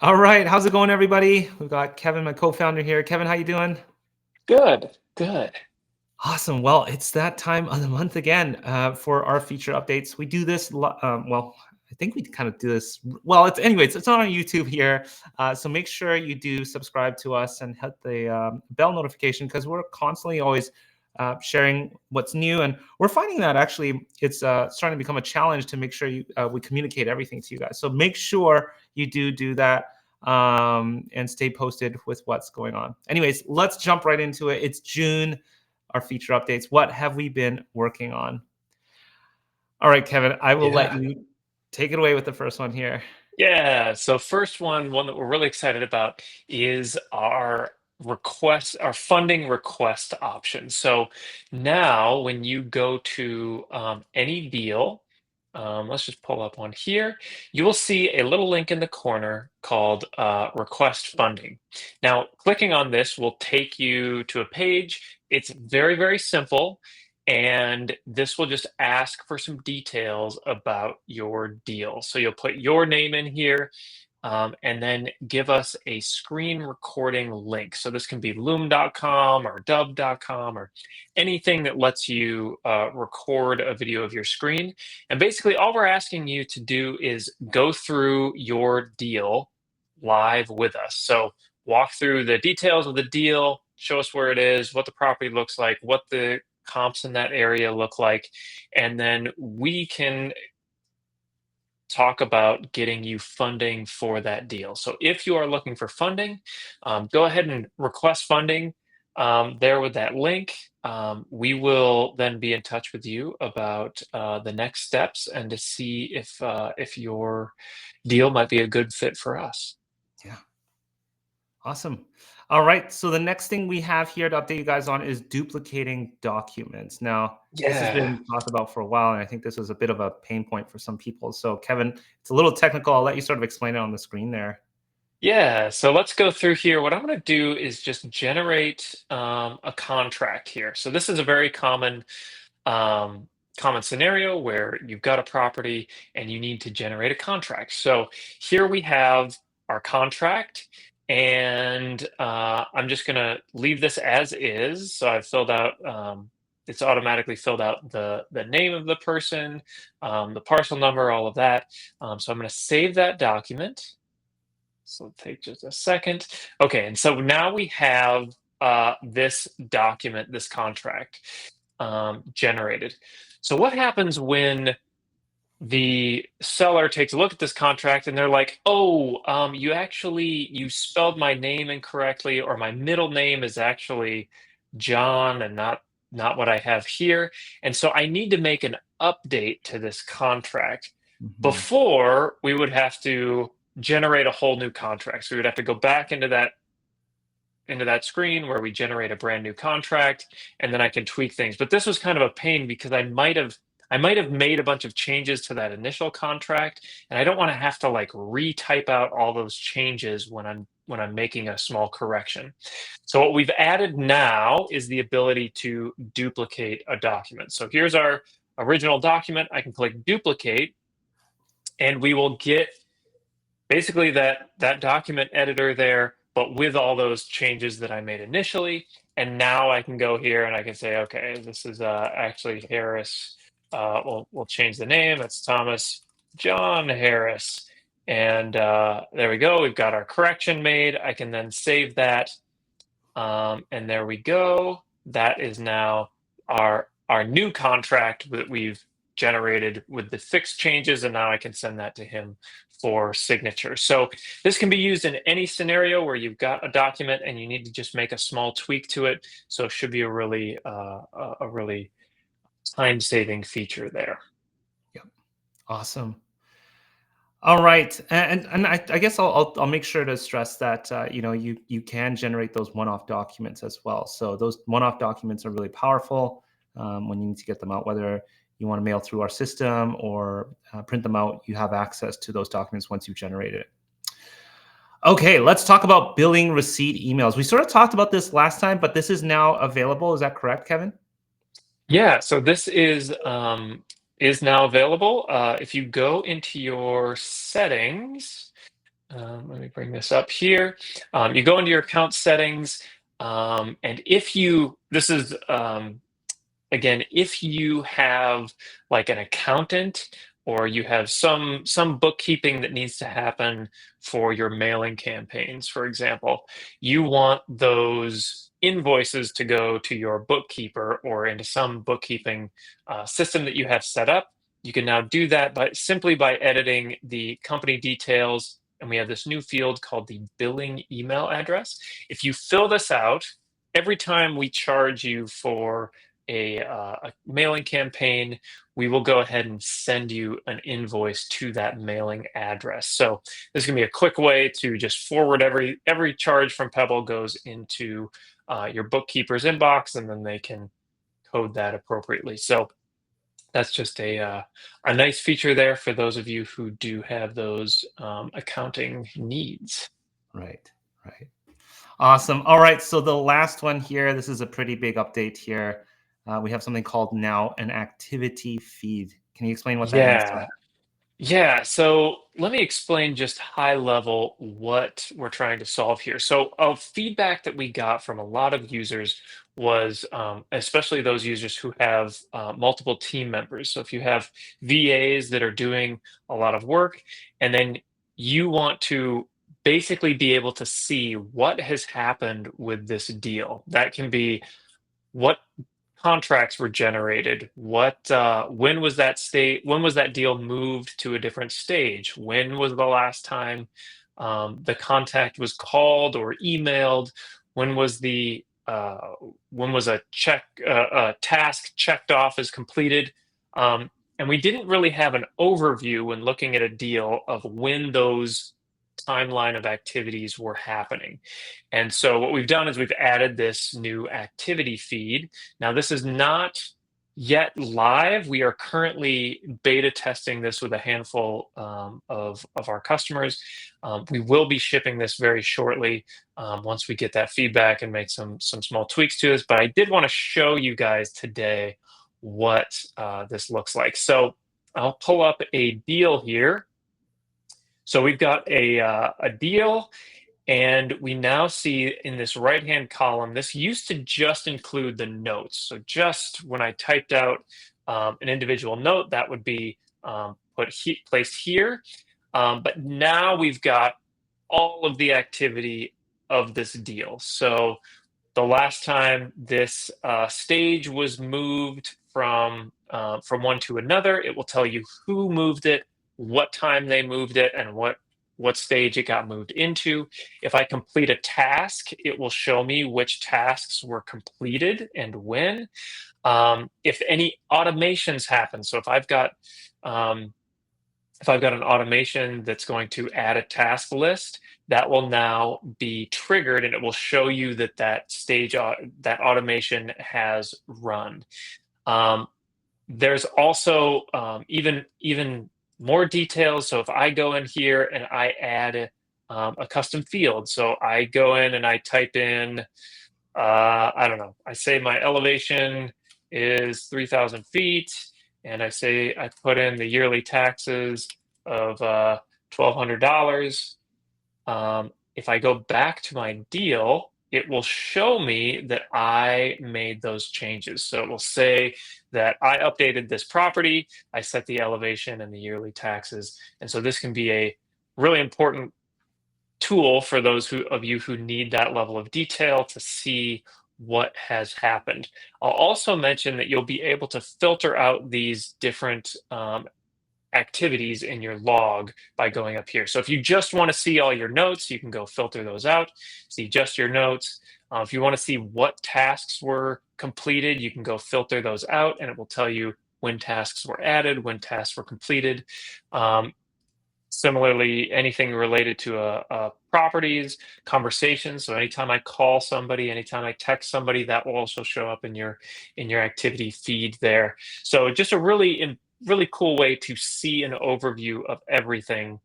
All right, how's it going, everybody? We've got Kevin, my co-founder here. Kevin, how you doing? Good, good. Awesome. Well, it's that time of the month again for our feature updates. We do this. Well, I think we kind of do this. Well, it's on our YouTube here. So make sure you do subscribe to us and hit the bell notification because we're constantly always sharing what's new, and we're finding that actually it's starting to become a challenge to make sure we communicate everything to you guys. So make sure you do that and stay posted with what's going on. Anyways, let's jump right into it. It's June, our feature updates. What have we been working on? All right, Kevin, I will let Yeah. you take it away with the first one here. Yeah. So first one that we're really excited about is our funding request option. So now when you go to any deal, let's just pull up one here, you will see a little link in the corner called request funding. Now, clicking on this will take you to a page. It's very, very simple. And this will just ask for some details about your deal. So you'll put your name in here and then give us a screen recording link. So this can be loom.com or dub.com or anything that lets you record a video of your screen. And basically, all we're asking you to do is go through your deal live with us. So walk through the details of the deal, show us where it is, what the property looks like, what the comps in that area look like, and then we can talk about getting you funding for that deal. So if you are looking for funding, go ahead and request funding there with that link. We will then be in touch with you about the next steps and to see if your deal might be a good fit for us. Yeah. Awesome. All right. So the next thing we have here to update you guys on is duplicating documents. Now, this has Yeah. been talked about for a while, and I think this is a bit of a pain point for some people. So, Kevin, it's a little technical. I'll let you sort of explain it on the screen there. Yeah, so let's go through here. What I'm going to do is just generate a contract here. So this is a very um, common scenario where you've got a property and you need to generate a contract. So here we have our contract, and I'm just going to leave this as is. So I've filled out. It's automatically filled out the name of the person, the parcel number, all of that. So I'm going to save that document. So it'll take just a second. Okay, and so now we have this document, this contract generated. So what happens when the seller takes a look at this contract and they're like, "Oh, you spelled my name incorrectly, or my middle name is actually John and not what I have here, and so I need to make an update to this contract." Mhm. Before we would have to generate a whole new contract. So we would have to go back into that screen where we generate a brand new contract, and then I can tweak things. But this was kind of a pain because I might have made a bunch of changes to that initial contract, and I don't want to have to like retype out all those changes when I'm making a small correction. So what we've added now is the ability to duplicate a document. So here's our original document. I can click duplicate, and we will get basically that document editor there, but with all those changes that I made initially. And now I can go here and I can say, okay, this is actually Harris. We'll change the name. It's Thomas John Harris. And there we go. We've got our correction made. I can then save that. And there we go. That is now our new contract that we've generated with the fixed changes, and now I can send that to him for signature. So this can be used in any scenario where you've got a document and you need to just make a small tweak to it. So it should be a really time-saving feature there. Yep. Awesome. All right, and I guess I'll make sure to stress that you can generate those one-off documents as well. So those one-off documents are really powerful when you need to get them out. Whether you want to mail through our system or print them out, you have access to those documents once you've generated it. Okay, let's talk about billing receipt emails. We sort of talked about this last time, but this is now available. Is that correct, Kevin? Yeah, so this is now available. If you go into your settings, Let me bring this up here. You go into your account settings, and if you, this is again, if you have like an accountant or you have some bookkeeping that needs to happen for your mailing campaigns, for example, you want those invoices to go to your bookkeeper or into some bookkeeping system that you have set up. You can now do that by simply by editing the company details, and we have this new field called the billing email address. If you fill this out, every time we charge you for a mailing campaign, we will go ahead and send you an invoice to that mailing address. So this is going to be a quick way to just forward every charge from Pebble goes into your bookkeeper's inbox, and then they can code that appropriately. So that's just a nice feature there for those of you who do have those accounting needs. Right, right. Awesome. All right. So the last one here, this is a pretty big update here. We have something called now an activity feed. Can you explain what that means to us? Yeah. Yeah, so let me explain just high level what we're trying to solve here. So, feedback that we got from a lot of users was, especially those users who have multiple team members. So, if you have VAs that are doing a lot of work, and then you want to basically be able to see what has happened with this deal, that can be what contracts were generated, what when was that deal moved to a different stage, when was the last time the contact was called or emailed, when was the when was a task checked off as completed, and we didn't really have an overview when looking at a deal of when those timeline of activities were happening. And so what we've done is we've added this new activity feed. Now, this is not yet live. We are currently beta testing this with a handful of our customers. We will be shipping this very shortly once we get that feedback and make some small tweaks to this. But I did want to show you guys today what this looks like. So I'll pull up a deal here. So we've got a deal, and we now see in this right-hand column, this used to just include the notes. So just when I typed out an individual note, that would be placed here. But now we've got all of the activity of this deal. So the last time this stage was moved from one to another, it will tell you who moved it, what time they moved it, and what stage it got moved into. If I complete a task, it will show me which tasks were completed and when. If any automations happen, so if I've got an automation that's going to add a task list, that will now be triggered, and it will show you that that automation has run. There's also even more details. So if I go in here and I add a custom field, so I go in and I type in, I don't know, I say my elevation is 3,000 feet, and I say I put in the yearly taxes of $1,200. If I go back to my deal, it will show me that I made those changes. So it will say that I updated this property, I set the elevation and the yearly taxes. And so this can be a really important tool for those of you who need that level of detail to see what has happened. I'll also mention that you'll be able to filter out these different activities in your log by going up here. So if you just want to see all your notes, you can go filter those out, see just your notes. If you want to see what tasks were completed, you can go filter those out, and it will tell you when tasks were added, when tasks were completed. Similarly, anything related to properties, conversations. So anytime I call somebody, anytime I text somebody, that will also show up in your activity feed there. So just a really cool way to see an overview of everything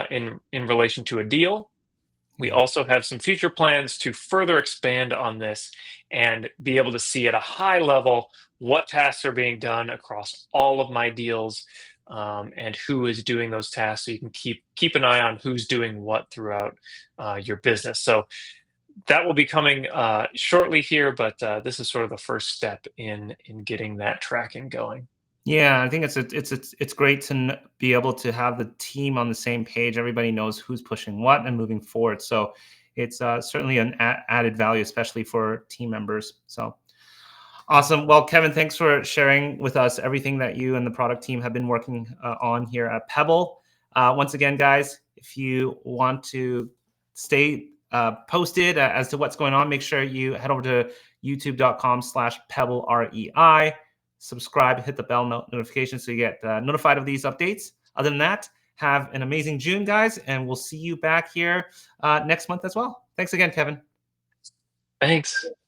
in relation to a deal. We also have some future plans to further expand on this and be able to see at a high level what tasks are being done across all of my deals. and who is doing those tasks, so you can keep an eye on who's doing what throughout your business. So that will be coming shortly here, but this is sort of the first step in getting that tracking going. Yeah, I think it's great to be able to have the team on the same page. Everybody knows who's pushing what and moving forward. So it's certainly an added value, especially for team members. So awesome. Well, Kevin, thanks for sharing with us everything that you and the product team have been working on here at Pebble. Once again, guys, if you want to stay posted as to what's going on, make sure you head over to youtube.com/Pebble REI. Subscribe, hit the bell notification so you get notified of these updates. Other than that, have an amazing June, guys, and we'll see you back here next month as well. Thanks again, Kevin. Thanks.